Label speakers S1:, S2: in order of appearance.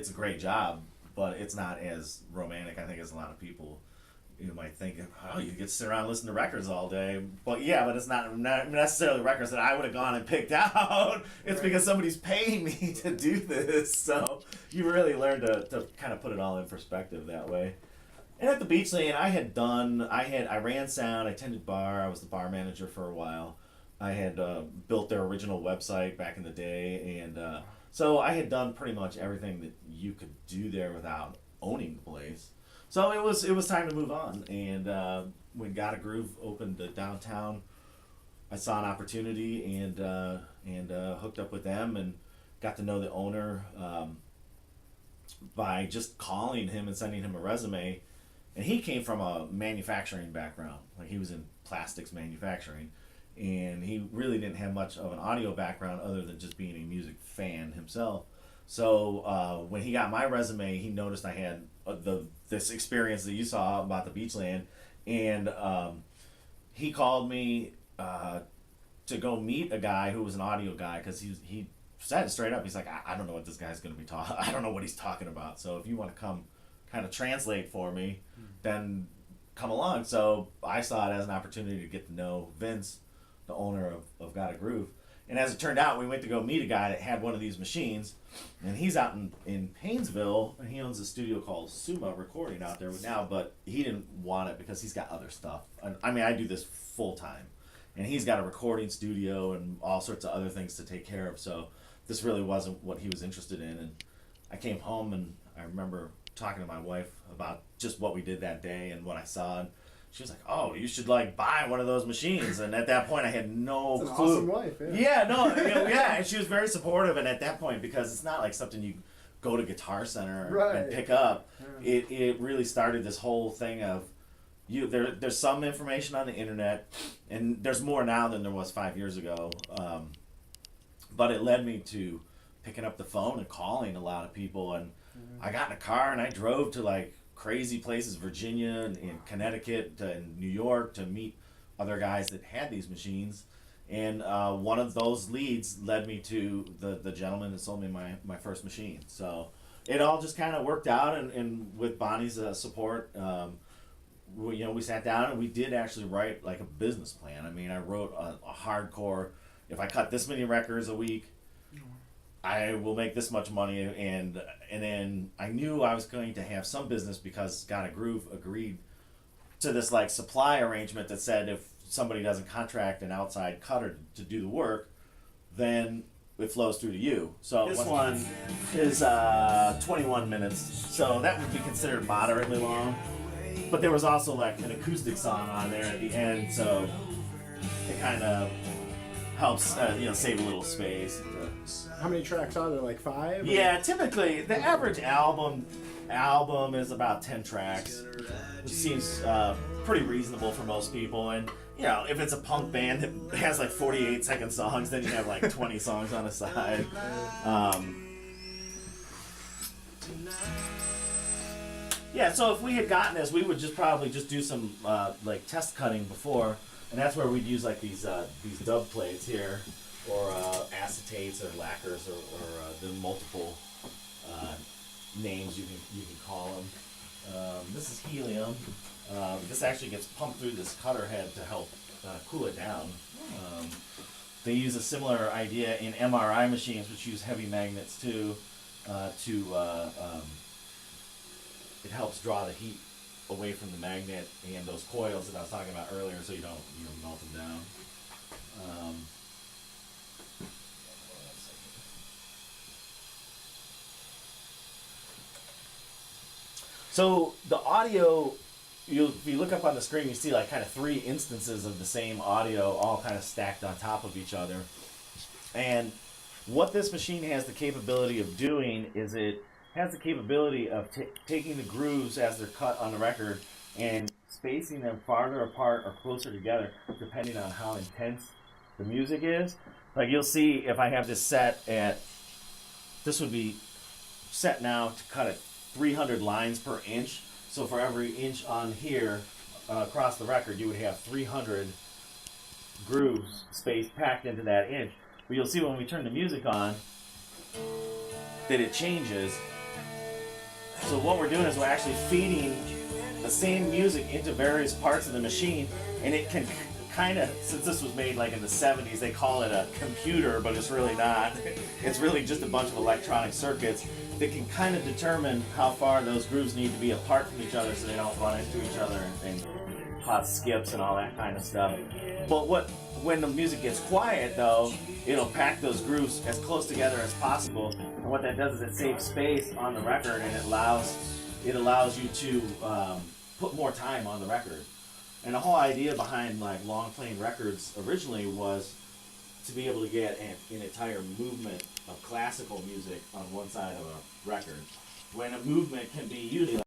S1: it's a great job, but it's not as romantic, I think, as a lot of people you might think. Oh, you get to sit around and listen to records all day. But yeah, but it's not necessarily records that I would have gone and picked out. It's
S2: Right.
S1: because somebody's paying me to do this. So you really learn to kind of put it all in perspective that way. And at the Beachland, I ran sound, I tended bar, I was the bar manager for a while. I had built their original website back in the day, and so I had done pretty much everything that you could do there without owning the place. So it was time to move on, and when Got a Groove opened downtown, I saw an opportunity and hooked up with them and got to know the owner by just calling him and sending him a resume. And he came from a manufacturing background, like he was in plastics manufacturing, and he really didn't have much of an audio background other than just being a music fan himself. So when he got my resume, he noticed I had this experience that you saw about the Beachland, and he called me to go meet a guy who was an audio guy, because he said it straight up. He's like, I don't know what this guy's going to be talking. I don't know what he's talking about. So if you want to come kind of translate for me, then come along. So I saw it as an opportunity to get to know Vince, the owner of Got a Groove. And as it turned out, we went to go meet a guy that had one of these machines, and he's out in Painesville, and he owns a studio called Suma Recording out there now, but he didn't want it because he's got other stuff. I mean, I do this full time, and he's got a recording studio and all sorts of other things to take care of, so this really wasn't what he was interested in. And I came home, and I remember talking to my wife about just what we did that day and what I saw, and she was like, "Oh, you should like buy one of those machines." And at that point, I had no
S2: That's an
S1: clue.
S2: awesome wife, yeah.
S1: Yeah, no, yeah, and she was very supportive. And at that point, because it's not like something you go to Guitar Center
S2: Right.
S1: and pick up,
S2: Yeah.
S1: it really started this whole thing of there's some information on the internet, and there's more now than there was 5 years ago. But it led me to picking up the phone and calling a lot of people, and I got in a car and I drove to like crazy places, Virginia and Connecticut and New York, to meet other guys that had these machines. And one of those leads led me to the gentleman that sold me my first machine. So it all just kind of worked out, and with Bonnie's support, we sat down and we did actually write like a business plan. I mean, I wrote a hardcore, if I cut this many records a week, I will make this much money, and then I knew I was going to have some business because Got a Groove agreed to this like supply arrangement that said if somebody doesn't contract an outside cutter to do the work, then it flows through to you. So this one is 21 minutes, so that would be considered moderately long. But there was also like an acoustic song on there at the end, so it kind of helps save a little space.
S2: How many tracks are there? Like 5?
S1: Yeah, typically the average album is about 10 tracks, which seems pretty reasonable for most people. And if it's a punk band that has like 48-second songs, then you have like 20 songs on the side. So if we had gotten this, we would probably do some like test cutting before, and that's where we'd use like these dub plates here, or acetates or lacquers, or the multiple names you can call them. This is helium. This actually gets pumped through this cutter head to help cool it down. They use a similar idea in MRI machines, which use heavy magnets too. It helps draw the heat away from the magnet and those coils that I was talking about earlier, so you don't melt them down. So the audio, if you look up on the screen, you see like kind of 3 instances of the same audio all kind of stacked on top of each other. And what this machine has the capability of doing is it has the capability of taking the grooves as they're cut on the record and spacing them farther apart or closer together depending on how intense the music is. Like you'll see if I have this set this would be set now to cut at 300 lines per inch. So for every inch on here across the record, you would have 300 grooves spaced packed into that inch. But you'll see when we turn the music on that it changes So what we're doing is we're actually feeding the same music into various parts of the machine, and it can kind of, since this was made like in the 70s, they call it a computer, but it's really not. It's really just a bunch of electronic circuits that can kind of determine how far those grooves need to be apart from each other so they don't run into each other and cause skips and all that kind of stuff. But when the music gets quiet though, it'll pack those grooves as close together as possible. And what that does is it saves space on the record, and it allows you to put more time on the record. And the whole idea behind like long playing records originally was to be able to get an entire movement of classical music on one side of a record. When a movement can be usually